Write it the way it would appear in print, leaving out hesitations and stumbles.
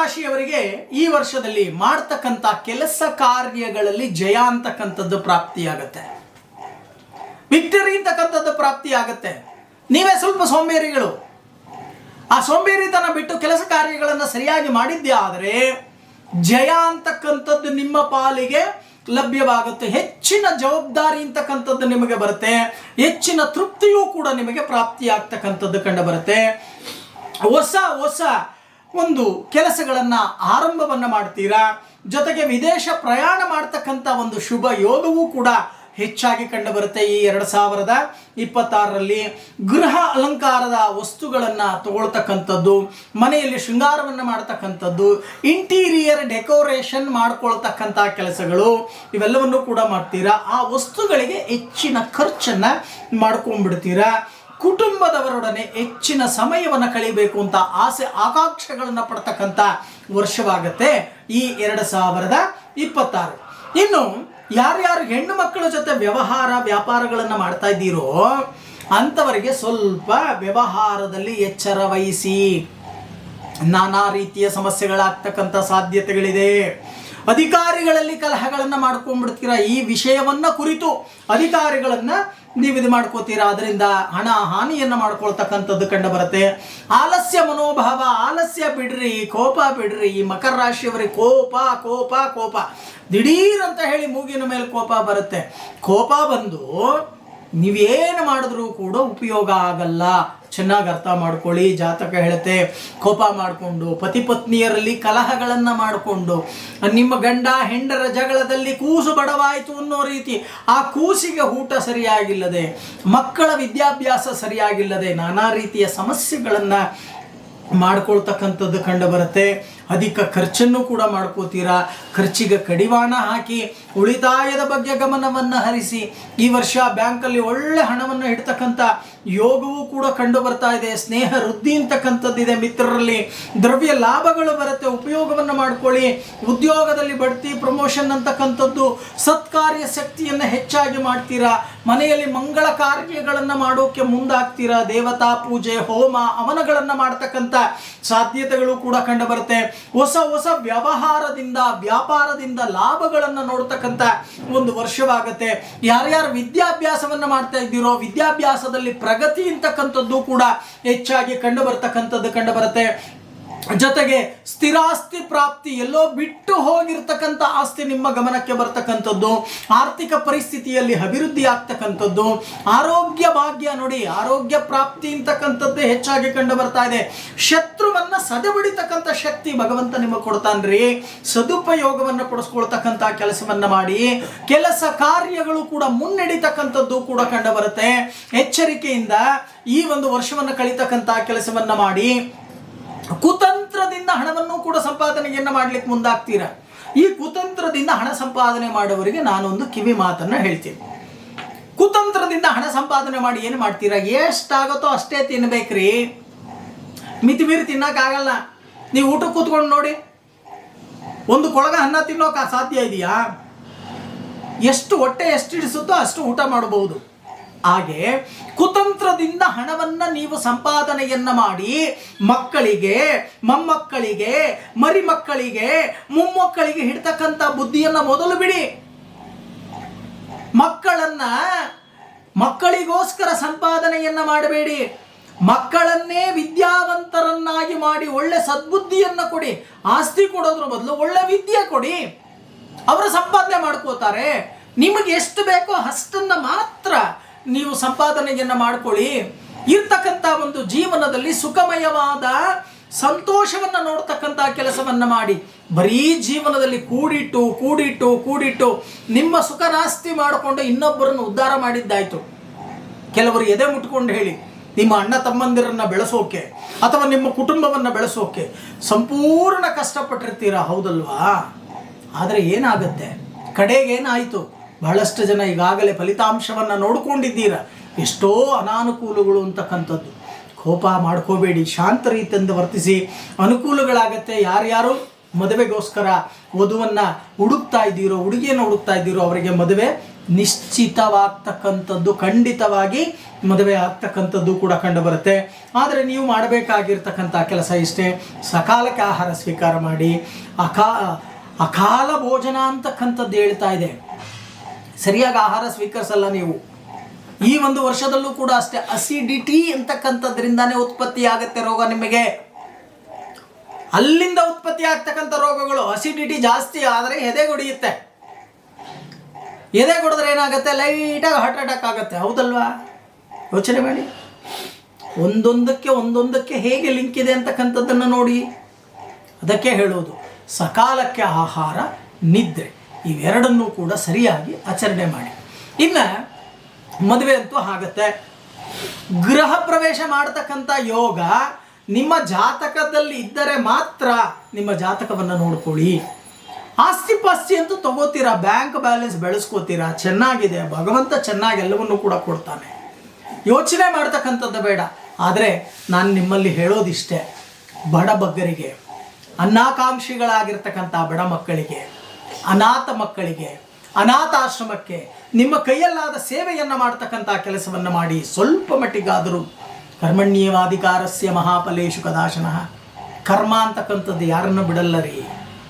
ರಾಶಿಯವರಿಗೆ ಈ ವರ್ಷದಲ್ಲಿ ಮಾಡ್ತಕ್ಕಂಥ ಕೆಲಸ ಕಾರ್ಯಗಳಲ್ಲಿ ಜಯ ಅಂತಕ್ಕಂಥದ್ದು ಪ್ರಾಪ್ತಿಯಾಗತ್ತೆ, ವಿಕ್ಟರಿ ಅಂತಕ್ಕಂಥದ್ದು ಪ್ರಾಪ್ತಿಯಾಗತ್ತೆ. ನೀವೇ ಸ್ವಲ್ಪ ಸೋಂಬೇರಿಗಳು. ಆ ಸೋಂಬೇರಿತನ ಬಿಟ್ಟು ಕೆಲಸ ಕಾರ್ಯಗಳನ್ನು ಸರಿಯಾಗಿ ಮಾಡಿದ್ದೇ ಆದರೆ ಜಯ ಅಂತಕ್ಕಂಥದ್ದು ನಿಮ್ಮ ಪಾಲಿಗೆ ಲಭ್ಯವಾಗುತ್ತೆ. ಹೆಚ್ಚಿನ ಜವಾಬ್ದಾರಿ ಅಂತಕ್ಕಂಥದ್ದು ನಿಮಗೆ ಬರುತ್ತೆ, ಹೆಚ್ಚಿನ ತೃಪ್ತಿಯೂ ಕೂಡ ನಿಮಗೆ ಪ್ರಾಪ್ತಿಯಾಗ್ತಕ್ಕಂಥದ್ದು ಕಂಡು ಬರುತ್ತೆ. ಹೊಸ ಹೊಸ ಒಂದು ಕೆಲಸಗಳನ್ನು ಆರಂಭವನ್ನು ಮಾಡ್ತೀರಾ. ಜೊತೆಗೆ ವಿದೇಶ ಪ್ರಯಾಣ ಮಾಡ್ತಕ್ಕಂಥ ಒಂದು ಶುಭ ಯೋಗವೂ ಕೂಡ ಹೆಚ್ಚಾಗಿ ಕಂಡು ಬರುತ್ತೆ. ಈ 2026ರಲ್ಲಿ ಗೃಹ ಅಲಂಕಾರದ ವಸ್ತುಗಳನ್ನು ತಗೊಳ್ತಕ್ಕಂಥದ್ದು, ಮನೆಯಲ್ಲಿ ಶೃಂಗಾರವನ್ನು ಮಾಡ್ತಕ್ಕಂಥದ್ದು, ಇಂಟೀರಿಯರ್ ಡೆಕೋರೇಷನ್ ಮಾಡ್ಕೊಳ್ತಕ್ಕಂಥ ಕೆಲಸಗಳು ಇವೆಲ್ಲವನ್ನು ಕೂಡ ಮಾಡ್ತೀರಾ. ಆ ವಸ್ತುಗಳಿಗೆ ಹೆಚ್ಚಿನ ಖರ್ಚನ್ನು ಮಾಡ್ಕೊಂಡ್ಬಿಡ್ತೀರಾ. ಕುಟುಂಬದವರೊಡನೆ ಹೆಚ್ಚಿನ ಸಮಯವನ್ನು ಕಳಿಬೇಕು ಅಂತ ಆಸೆ ಆಕಾಂಕ್ಷೆಗಳನ್ನು ಪಡ್ತಕ್ಕಂಥ ವರ್ಷವಾಗುತ್ತೆ ಈ 2026. ಇನ್ನು ಯಾರ್ಯಾರು ಹೆಣ್ಣು ಮಕ್ಕಳ ಜೊತೆ ವ್ಯಾಪಾರಗಳನ್ನು ಮಾಡ್ತಾ ಇದ್ದೀರೋ ಅಂಥವರಿಗೆ ಸ್ವಲ್ಪ ವ್ಯವಹಾರದಲ್ಲಿ ಎಚ್ಚರ ವಹಿಸಿ. ನಾನಾ ರೀತಿಯ ಸಮಸ್ಯೆಗಳಾಗ್ತಕ್ಕಂಥ ಸಾಧ್ಯತೆಗಳಿದೆ. ಅಧಿಕಾರಿಗಳಲ್ಲಿ ಕಲಹಗಳನ್ನು ಮಾಡ್ಕೊಂಡ್ಬಿಡ್ತೀರಾ. ಈ ವಿಷಯವನ್ನ ಕುರಿತು ಅಧಿಕಾರಿಗಳನ್ನ ನೀವು ಇದು ಮಾಡ್ಕೋತೀರಾ, ಅದರಿಂದ ಹಣ ಹಾನಿಯನ್ನು ಮಾಡ್ಕೊಳ್ತಕ್ಕಂಥದ್ದು ಕಂಡು ಬರುತ್ತೆ. ಆಲಸ್ಯ ಮನೋಭಾವ, ಆಲಸ್ಯ ಬಿಡ್ರಿ, ಕೋಪ ಬಿಡ್ರಿ. ಈ ಮಕರ ರಾಶಿಯವರಿಗೆ ಕೋಪ ಕೋಪ ಕೋಪ ದಿಢೀರ್ ಅಂತ ಹೇಳಿ ಮೂಗಿನ ಮೇಲೆ ಕೋಪ ಬರುತ್ತೆ. ಕೋಪ ಬಂದು ನೀವೇನು ಮಾಡಿದ್ರೂ ಕೂಡ ಉಪಯೋಗ ಆಗಲ್ಲ. ಚೆನ್ನಾಗಿ ಅರ್ಥ ಮಾಡ್ಕೊಳ್ಳಿ. ಜಾತಕ ಹೇಳುತ್ತೆ, ಕೋಪ ಮಾಡಿಕೊಂಡು ಪತಿ ಪತ್ನಿಯರಲ್ಲಿ ಕಲಹಗಳನ್ನು ಮಾಡಿಕೊಂಡು ನಿಮ್ಮ ಗಂಡ ಹೆಂಡರ ಜಗಳದಲ್ಲಿ ಕೂಸು ಬಡವಾಯಿತು ಅನ್ನೋ ರೀತಿ, ಆ ಕೂಸಿಗೆ ಊಟ ಸರಿಯಾಗಿಲ್ಲದೆ, ಮಕ್ಕಳ ವಿದ್ಯಾಭ್ಯಾಸ ಸರಿಯಾಗಿಲ್ಲದೆ ನಾನಾ ರೀತಿಯ ಸಮಸ್ಯೆಗಳನ್ನು ಮಾಡ್ಕೊಳ್ತಕ್ಕಂಥದ್ದು ಕಂಡು ಬರುತ್ತೆ. ಅಧಿಕ ಖರ್ಚನ್ನು ಕೂಡ ಮಾಡ್ಕೋತೀರಾ. ಖರ್ಚಿಗೆ ಕಡಿವಾಣ ಹಾಕಿ ಉಳಿತಾಯದ ಬಗ್ಗೆ ಗಮನವನ್ನು ಹರಿಸಿ. ಈ ವರ್ಷ ಬ್ಯಾಂಕಲ್ಲಿ ಒಳ್ಳೆ ಹಣವನ್ನು ಇಡ್ತಕ್ಕಂಥ ಯೋಗವೂ ಕೂಡ ಕಂಡು ಬರ್ತಾ ಇದೆ. ಸ್ನೇಹ ವೃದ್ಧಿ ಅಂತಕ್ಕಂಥದ್ದಿದೆ. ಮಿತ್ರರಲ್ಲಿ ದ್ರವ್ಯ ಲಾಭಗಳು ಬರುತ್ತೆ, ಉಪಯೋಗವನ್ನು ಮಾಡ್ಕೊಳ್ಳಿ. ಉದ್ಯೋಗದಲ್ಲಿ ಬಡ್ತಿ ಪ್ರಮೋಷನ್ ಅಂತಕ್ಕಂಥದ್ದು, ಸತ್ಕಾರ್ಯ ಶಕ್ತಿಯನ್ನು ಹೆಚ್ಚಾಗಿ ಮಾಡ್ತೀರಾ. ಮನೆಯಲ್ಲಿ ಮಂಗಳ ಕಾರ್ಯಗಳನ್ನು ಮಾಡೋಕ್ಕೆ ಮುಂದಾಗ್ತೀರಾ. ದೇವತಾ ಪೂಜೆ, ಹೋಮ ಹವನಗಳನ್ನು ಮಾಡ್ತಕ್ಕಂಥ ಸಾಧ್ಯತೆಗಳು ಕೂಡ ಕಂಡು ಬರುತ್ತೆ. ಹೊಸ ಹೊಸ ವ್ಯಾಪಾರದಿಂದ ಲಾಭಗಳನ್ನು ನೋಡ್ತಕ್ಕಂಥ ಒಂದು ವರ್ಷವಾಗುತ್ತೆ. ಯಾರ್ಯಾರು ವಿದ್ಯಾಭ್ಯಾಸವನ್ನು ಮಾಡ್ತಾ ಇದ್ದೀರೋ ವಿದ್ಯಾಭ್ಯಾಸದಲ್ಲಿ ಪ್ರಗತಿ ಅಂತಕ್ಕಂಥದ್ದು ಕೂಡ ಹೆಚ್ಚಾಗಿ ಕಂಡು ಬರುತ್ತೆ. ಜೊತೆಗೆ ಸ್ಥಿರಾಸ್ತಿ ಪ್ರಾಪ್ತಿ, ಎಲ್ಲೋ ಬಿಟ್ಟು ಹೋಗಿರ್ತಕ್ಕಂಥ ಆಸ್ತಿ ನಿಮ್ಮ ಗಮನಕ್ಕೆ ಬರ್ತಕ್ಕಂಥದ್ದು, ಆರ್ಥಿಕ ಪರಿಸ್ಥಿತಿಯಲ್ಲಿ ಅಭಿವೃದ್ಧಿ ಆಗ್ತಕ್ಕಂಥದ್ದು, ಆರೋಗ್ಯ ಭಾಗ್ಯ ನೋಡಿ, ಆರೋಗ್ಯ ಪ್ರಾಪ್ತಿ ಅಂತಕ್ಕಂಥದ್ದು ಹೆಚ್ಚಾಗಿ ಕಂಡು ಬರ್ತಾ ಇದೆ. ಶತ್ರುವನ್ನ ಸದೆಬಡಿತಕ್ಕಂಥ ಶಕ್ತಿ ಭಗವಂತ ನಿಮಗೆ ಕೊಡ್ತಾನ್ರಿ. ಸದುಪಯೋಗವನ್ನು ಪಡಿಸ್ಕೊಳ್ತಕ್ಕಂಥ ಕೆಲಸವನ್ನ ಮಾಡಿ. ಕೆಲಸ ಕಾರ್ಯಗಳು ಕೂಡ ಮುನ್ನಡೆತಕ್ಕಂಥದ್ದು ಕೂಡ ಕಂಡು ಬರುತ್ತೆ. ಎಚ್ಚರಿಕೆಯಿಂದ ಈ ಒಂದು ವರ್ಷವನ್ನು ಕಳೀತಕ್ಕಂಥ ಕೆಲಸವನ್ನ ಮಾಡಿ. ಕುತಂತ್ರದಿಂದ ಹಣವನ್ನು ಕೂಡ ಸಂಪಾದನೆಯನ್ನು ಮಾಡ್ಲಿಕ್ಕೆ ಮುಂದಾಗ್ತೀರಾ. ಈ ಕುತಂತ್ರದಿಂದ ಹಣ ಸಂಪಾದನೆ ಮಾಡುವವರಿಗೆ ನಾನೊಂದು ಕಿವಿ ಮಾತನ್ನ ಹೇಳ್ತೀನಿ. ಕುತಂತ್ರದಿಂದ ಹಣ ಸಂಪಾದನೆ ಮಾಡಿ ಏನು ಮಾಡ್ತೀರಾ? ಎಷ್ಟಾಗುತ್ತೋ ಅಷ್ಟೇ ತಿನ್ಬೇಕ್ರಿ. ಮಿತಿ ಮೀರಿ ತಿನ್ನಕ್ಕಾಗಲ್ಲ. ನೀವು ಊಟಕ್ಕೆ ಕೂತ್ಕೊಂಡು ನೋಡಿ, ಒಂದು ಕೊಳಗ ಅನ್ನ ತಿನ್ನೋಕೆ ಸಾಧ್ಯ ಇದೆಯಾ? ಎಷ್ಟು ಹೊಟ್ಟೆ ಎಷ್ಟು ಹಿಡಿಸುತ್ತೋ ಅಷ್ಟು ಊಟ ಮಾಡಬಹುದು. ಹಾಗೆ ಕುತಂತ್ರದಿಂದ ಹಣವನ್ನ ನೀವು ಸಂಪಾದನೆಯನ್ನ ಮಾಡಿ ಮಕ್ಕಳಿಗೆ, ಮೊಮ್ಮಕ್ಕಳಿಗೆ, ಮರಿಮಕ್ಕಳಿಗೆ, ಮೊಮ್ಮಕ್ಕಳಿಗೆ ಹಿಡ್ತಕ್ಕಂಥ ಬುದ್ಧಿಯನ್ನ ಮೊದಲು ಬಿಡಿ. ಮಕ್ಕಳಿಗೋಸ್ಕರ ಸಂಪಾದನೆಯನ್ನ ಮಾಡಬೇಡಿ. ಮಕ್ಕಳನ್ನೇ ವಿದ್ಯಾವಂತರನ್ನಾಗಿ ಮಾಡಿ ಒಳ್ಳೆ ಸದ್ಬುದ್ಧಿಯನ್ನ ಕೊಡಿ. ಆಸ್ತಿ ಕೊಡೋದ್ರ ಬದಲು ಒಳ್ಳೆ ವಿದ್ಯೆ ಕೊಡಿ. ಅವರು ಸಂಪಾದನೆ ಮಾಡ್ಕೋತಾರೆ. ನಿಮಗೆ ಎಷ್ಟು ಬೇಕೋ ಅಷ್ಟನ್ನ ಮಾತ್ರ ನೀವು ಸಂಪಾದನೆಯನ್ನು ಮಾಡ್ಕೊಳ್ಳಿ. ಇರ್ತಕ್ಕಂಥ ಒಂದು ಜೀವನದಲ್ಲಿ ಸುಖಮಯವಾದ ಸಂತೋಷವನ್ನು ನೋಡ್ತಕ್ಕಂಥ ಕೆಲಸವನ್ನ ಮಾಡಿ. ಬರೀ ಜೀವನದಲ್ಲಿ ಕೂಡಿಟ್ಟು ನಿಮ್ಮ ಸುಖನಾಸ್ತಿ ಮಾಡಿಕೊಂಡು ಇನ್ನೊಬ್ಬರನ್ನು ಉದ್ಧಾರ ಮಾಡಿದ್ದಾಯ್ತು. ಕೆಲವರು ಎದೆ ಮುಟ್ಕೊಂಡು ಹೇಳಿ, ನಿಮ್ಮ ಅಣ್ಣ ತಮ್ಮಂದಿರನ್ನ ಬೆಳೆಸೋಕೆ ಅಥವಾ ನಿಮ್ಮ ಕುಟುಂಬವನ್ನು ಬೆಳೆಸೋಕೆ ಸಂಪೂರ್ಣ ಕಷ್ಟಪಟ್ಟಿರ್ತೀರಾ, ಹೌದಲ್ವಾ? ಆದರೆ ಏನಾಗುತ್ತೆ, ಕಡೆಗೇನಾಯಿತು? ಬಹಳಷ್ಟು ಜನ ಈಗಾಗಲೇ ಫಲಿತಾಂಶವನ್ನು ನೋಡ್ಕೊಂಡಿದ್ದೀರಾ. ಎಷ್ಟೋ ಅನಾನುಕೂಲಗಳು ಅಂತಕ್ಕಂಥದ್ದು. ಕೋಪ ಮಾಡ್ಕೋಬೇಡಿ, ಶಾಂತ ರೀತಿಯಿಂದ ವರ್ತಿಸಿ. ಅನುಕೂಲಗಳಾಗತ್ತೆ. ಯಾರ್ಯಾರು ಮದುವೆಗೋಸ್ಕರ ವಧುವನ್ನು ಹುಡುಕ್ತಾ ಇದ್ದೀರೋ, ಹುಡುಗಿಯನ್ನು ಹುಡುಕ್ತಾ ಇದ್ದೀರೋ ಅವರಿಗೆ ಮದುವೆ ನಿಶ್ಚಿತವಾಗ್ತಕ್ಕಂಥದ್ದು, ಖಂಡಿತವಾಗಿ ಮದುವೆ ಆಗ್ತಕ್ಕಂಥದ್ದು ಕೂಡ ಕಂಡು ಬರುತ್ತೆ. ಆದರೆ ನೀವು ಮಾಡಬೇಕಾಗಿರ್ತಕ್ಕಂಥ ಕೆಲಸ ಇಷ್ಟೇ, ಸಕಾಲಕ್ಕೆ ಆಹಾರ ಸ್ವೀಕಾರ ಮಾಡಿ. ಅಕಾಲ ಭೋಜನ ಅಂತಕ್ಕಂಥದ್ದು ಹೇಳ್ತಾ ಇದೆ. ಸರಿಯಾಗಿ ಆಹಾರ ಸ್ವೀಕರಿಸಲ್ಲ ನೀವು. ಈ ಒಂದು ವರ್ಷದಲ್ಲೂ ಕೂಡ ಅಷ್ಟೇ, ಅಸಿಡಿಟಿ ಅಂತಕ್ಕಂಥದ್ರಿಂದಾನೇ ಉತ್ಪತ್ತಿ ಆಗುತ್ತೆ ರೋಗ ನಿಮಗೆ. ಅಲ್ಲಿಂದ ಉತ್ಪತ್ತಿ ಆಗ್ತಕ್ಕಂಥ ರೋಗಗಳು. ಅಸಿಡಿಟಿ ಜಾಸ್ತಿ ಆದರೆ ಎದೆಗೊಡಿಯುತ್ತೆ. ಎದೆಗೊಡಿದ್ರೆ ಏನಾಗುತ್ತೆ? ಲೈಟಾಗಿ ಹಾರ್ಟ್ ಅಟ್ಯಾಕ್ ಆಗುತ್ತೆ. ಹೌದಲ್ವಾ? ಯೋಚನೆ ಮಾಡಿ. ಒಂದೊಂದಕ್ಕೆ ಹೇಗೆ ಲಿಂಕ್ ಇದೆ ಅಂತಕ್ಕಂಥದ್ದನ್ನು ನೋಡಿ. ಅದಕ್ಕೆ ಹೇಳೋದು, ಸಕಾಲಕ್ಕೆ ಆಹಾರ, ನಿದ್ರೆ ಇವೆರಡನ್ನೂ ಕೂಡ ಸರಿಯಾಗಿ ಆಚರಣೆ ಮಾಡಿ. ಇನ್ನು ಮದುವೆ ಅಂತೂ ಆಗುತ್ತೆ. ಗೃಹ ಪ್ರವೇಶ ಮಾಡ್ತಕ್ಕಂಥ ಯೋಗ ನಿಮ್ಮ ಜಾತಕದಲ್ಲಿ ಇದ್ದರೆ ಮಾತ್ರ ನಿಮ್ಮ ಜಾತಕವನ್ನು ನೋಡ್ಕೊಳ್ಳಿ. ಆಸ್ತಿ ಪಾಸ್ತಿ ಅಂತೂ ತಗೋತೀರಾ, ಬ್ಯಾಂಕ್ ಬ್ಯಾಲೆನ್ಸ್ ಬೆಳೆಸ್ಕೋತೀರಾ, ಚೆನ್ನಾಗಿದೆ, ಭಗವಂತ ಚೆನ್ನಾಗಿ ಎಲ್ಲವನ್ನೂ ಕೂಡ ಕೊಡ್ತಾನೆ, ಯೋಚನೆ ಮಾಡ್ತಕ್ಕಂಥದ್ದು ಬೇಡ. ಆದರೆ ನಾನು ನಿಮ್ಮಲ್ಲಿ ಹೇಳೋದಿಷ್ಟೇ, ಬಡಬಗ್ಗರಿಗೆ, ಅನಾಕಾಂಕ್ಷಿಗಳಾಗಿರ್ತಕ್ಕಂಥ ಬಡ ಮಕ್ಕಳಿಗೆ, ಅನಾಥ ಮಕ್ಕಳಿಗೆ, ಅನಾಥಾಶ್ರಮಕ್ಕೆ ನಿಮ್ಮ ಕೈಯಲ್ಲಾದ ಸೇವೆಯನ್ನು ಮಾಡ್ತಕ್ಕಂಥ ಕೆಲಸವನ್ನು ಮಾಡಿ. ಸ್ವಲ್ಪ ಮಟ್ಟಿಗಾದರೂ ಕರ್ಮಣ್ಯೇವಾಧಿಕಾರಸ್ಯ ಮಹಾಫಲೇಶು ಕದಾಶನಃ. ಕರ್ಮ ಅಂತಕ್ಕಂಥದ್ದು ಯಾರನ್ನು ಬಿಡಲ್ಲ ರೀ.